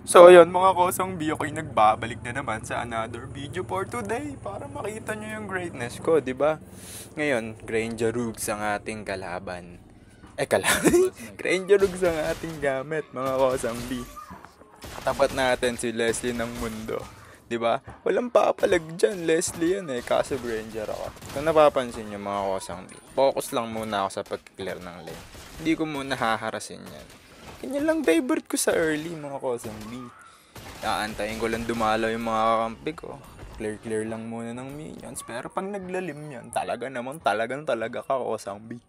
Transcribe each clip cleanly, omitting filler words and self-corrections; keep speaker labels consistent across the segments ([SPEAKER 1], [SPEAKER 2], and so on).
[SPEAKER 1] So ayun mga kosong B, ako'y nagbabalik na naman sa another video for today para makita nyo yung greatness ko, di ba? Ngayon, Granger Rugs ang ating kalaban. Kalaban? Granger Rugs ang ating gamit, mga kosong B. Katapat natin si Leslie ng mundo. 'Di ba? Walang papalag dyan, Leslie yan kaso Granger ako. Kung napapansin niyo mga kosang B, focus lang muna ako sa pag-clear ng lane. Hindi ko muna haharasin yan. Ganyan lang favorite ko sa early mga kosang B. Aantayin ko lang dumalaw yung mga kakampi ko. Clear lang muna ng minions. Pero pag naglalim yan, talagang talaga ka kosang B.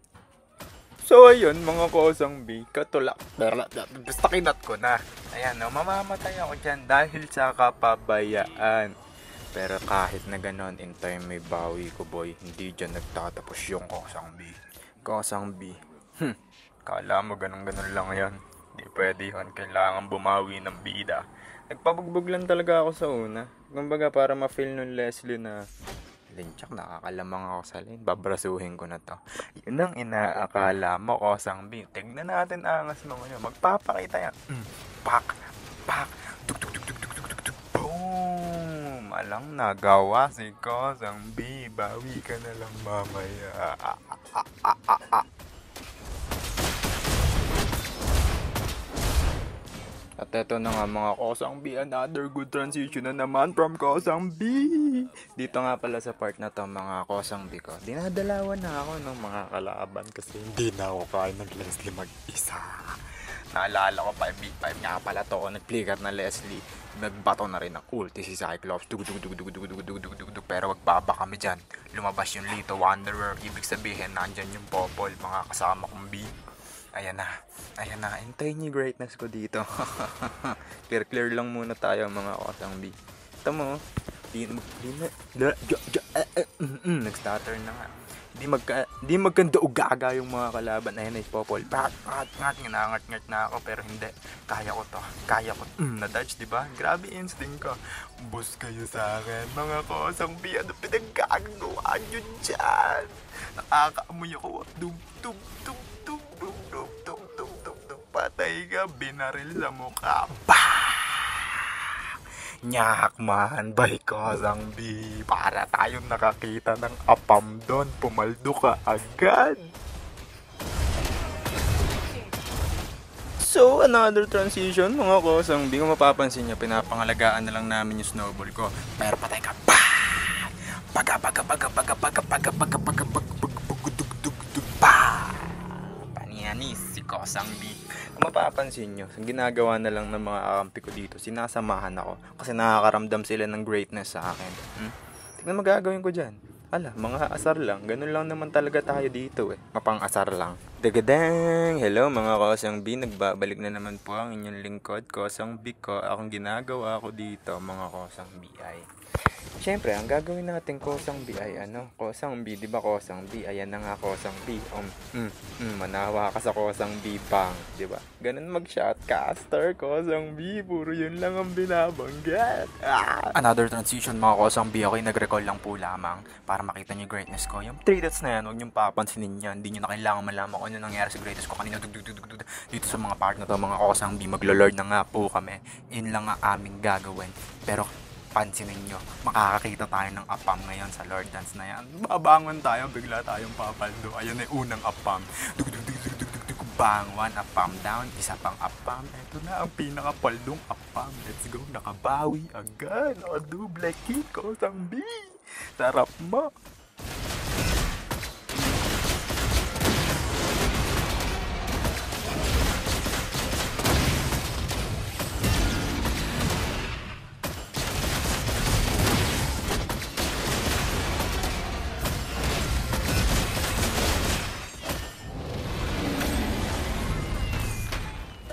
[SPEAKER 1] So ayun mga kosang B, katulak. Basta kinat ko na. Ayan mamamatay ako dyan dahil sa kapabayaan. Pero kahit na ganon, in time may bawi ko boy. Hindi dyan nagtatapos yung kosang B. Kosang B. Kala mo ganun lang yan. Hindi pwede yun. Kailangan bumawi ng bida. Nagpabugbog lang talaga ako sa una. Kumbaga para ma-feel nung Leslie na Linchak, nakakalamang ako sa lane. Babrasuhin ko na to. Yun ang inaakala mo, kosang B. Tignan natin angas mo ngayon. Magpapakita yan. Pak! Tuk! Boom! Alang nagawa si kosang B. Bawi ka na lang mamaya. At eto na nga mga kosang B, another good transition na naman from kosang B. Dito nga pala sa part na to mga kosang B ko, dinadalawan na ako ng mga kalaban kasi hindi na ako kaya ng Leslie mag-isa. Naalala ko 5v5 nga pala to, nag-flicker na Leslie. Nagbato na rin ang ulti si Cyclops. Pero magbaba kami dyan. Lumabas yung Lito Wanderer. Ibig sabihin nandyan yung Popol, mga kasama kong B. Ayan na, hintayin niyo greatness ko dito. clear lang muna tayo mga kosang B. Ito mo, nag-stutter na nga. Di magkanda ugaga yung mga kalaban. Ayan ay Popol. Ngangat na ako pero hindi. Kaya ko to. Na-dodge diba? Grabe instinct ko. Boss kayo sa akin mga kosang B. Ano pinagkagawa nyo dyan? Nakakaamoy ako. Dum. Patay ka, binaril sa mukha. Nyakman, by kosang B. Para tayong nakakita ng apam doon. Pumaldo ka agad. So, another transition mga kosang B. Kung mapapansin nyo, pinapangalagaan na lang namin yung snowball ko. Pero patay ka. Panianis si kosang B. Kung mapapansin nyo, ginagawa na lang ng mga kakampi ko dito, sinasamahan ako kasi nakakaramdam sila ng greatness sa akin. Tignan magagawin ko dyan. Mga asar lang. Ganun lang naman talaga tayo dito Mapang-asar lang. Dagadang! Hello mga kosang B. Nagbabalik na naman po ang inyong lingkod. Kosang B ko. Akong ginagawa ko dito mga kosang B ay Siyempre, ang gagawin natin kosang B ay kosang B, di ba kosang B? Ayan na nga kosang B. Manawa ka sa kosang B bang, di ba? Ganun mag-shotcaster, kosang B. Puro yun lang ang binabanggit. Another transition mga kosang B. Okay, nag-recall lang po lamang para makita niyo greatness ko. Yung 3 dots na yan, huwag niyong papansinin yan. Hindi niyo na kailangan malaman kung ano nangyari sa greatness ko kanina. Dito sa mga part na to, mga kosang B, maglo-lord na nga po kami. Yun lang ang aming gagawin. Pero pansinin nyo, makakakita tayo ng apam ngayon sa Lord Dance na yan. Babangon tayo, bigla tayong papaldo. Ayan ay unang apam. Bang, one apam down, isa pang apam. Ito na ang pinakapaldong apam. Let's go, nakabawi agad. Double kick, kosang B. Sarap mo.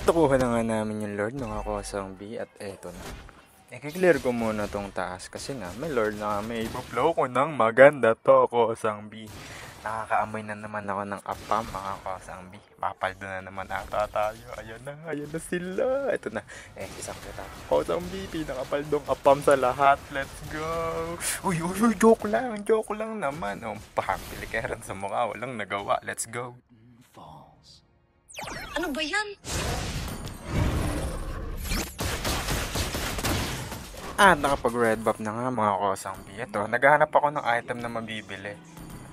[SPEAKER 1] Nakuha na nga namin yung Lord mga kosang B at eto na. I-clear ko muna tong taas kasi nga may Lord na kami. Ipa-flow ko ng maganda to kosang B. Nakakaamoy na naman ako ng apam mga kosang B. Papaldo na naman ata tayo. Ayan na sila. Ito na. Isang kita. Kosang B, pinakapaldong apam sa lahat. Let's go. Uy, joke lang naman. Pilikiran sa mukha. Walang nagawa. Let's go.
[SPEAKER 2] Ano ba yan?
[SPEAKER 1] At nakapag-red buff na nga mga kosang B. Ito, naghahanap ako ng item na mabibili.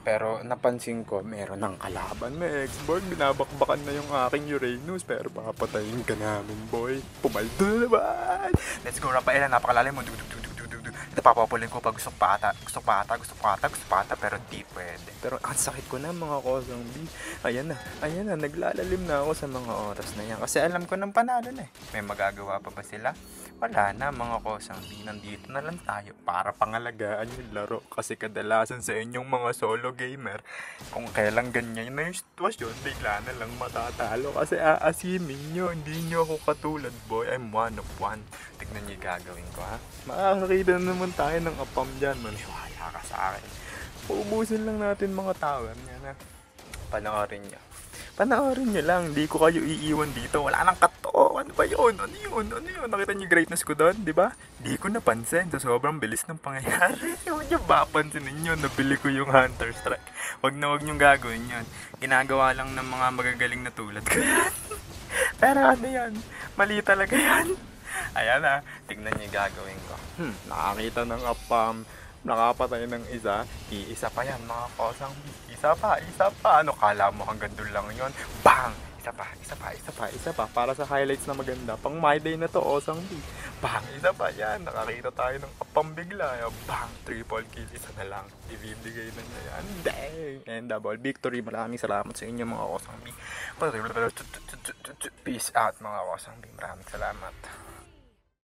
[SPEAKER 1] Pero napansin ko, meron ng kalaban. May X-Borg, binabakbakan na yung aking Uranus. Pero papatayin ka namin, boy. Pumaldo na naman! Let's go, Rafaela. Napakalalim mo. Ito papapulin ko pag gusto pata. Pero di pwede. Pero ang sakit ko na mga kosang B. Ayan na. Naglalalim na ako sa mga oras na yan. Kasi alam ko ng panalo na eh. May magagawa pa ba sila? Wala na mga kosang B. Nandito na lang tayo para pangalagaan yung laro. Kasi kadalasan sa inyong mga solo gamer, kung kailang ganyan na yung sitwasyon, bigla na lang matatalo. Kasi aasimin nyo, hindi nyo ako katulad, boy. I'm one of one. Tignan nyo yung gagawin ko, ha? Makakakita na naman tayo ng apam dyan. Maniwala ka sa akin. Uubusin lang natin mga tower niya na. Panoorin nyo lang. Di ko kayo iiwan dito. Wala nang kato. Ano ba yun? Ano yun? Nakita nyo yung greatness ko doon, di ba? Di ko napansin. So, sobrang bilis ng pangyayari. Huwag nyo ba pansinin nyo? Nabili ko yung Hunter Strike. Huwag nyo gagawin yun. Ginagawa lang ng mga magagaling na tulad ko yan. Pero ano yan? Mali talaga yan. Ayan na. Tignan nyo yung gagawin ko. Nakakita ng apam. Nakapatay ng isa. Iisa pa yan mga kosang. Isa pa. Ano kala mo hanggang doon lang yun? Bang! Isa pa. Para sa highlights na maganda. Pang my day na to, osang B. Bang! Isa pa yan. Nakakita tayo ng apam bigla. Bang! Triple kill. Isa na lang. Ibibigay na niya yan. Dang! And double victory. Maraming salamat sa inyo mga osang B. Peace out mga osang B. Maraming salamat.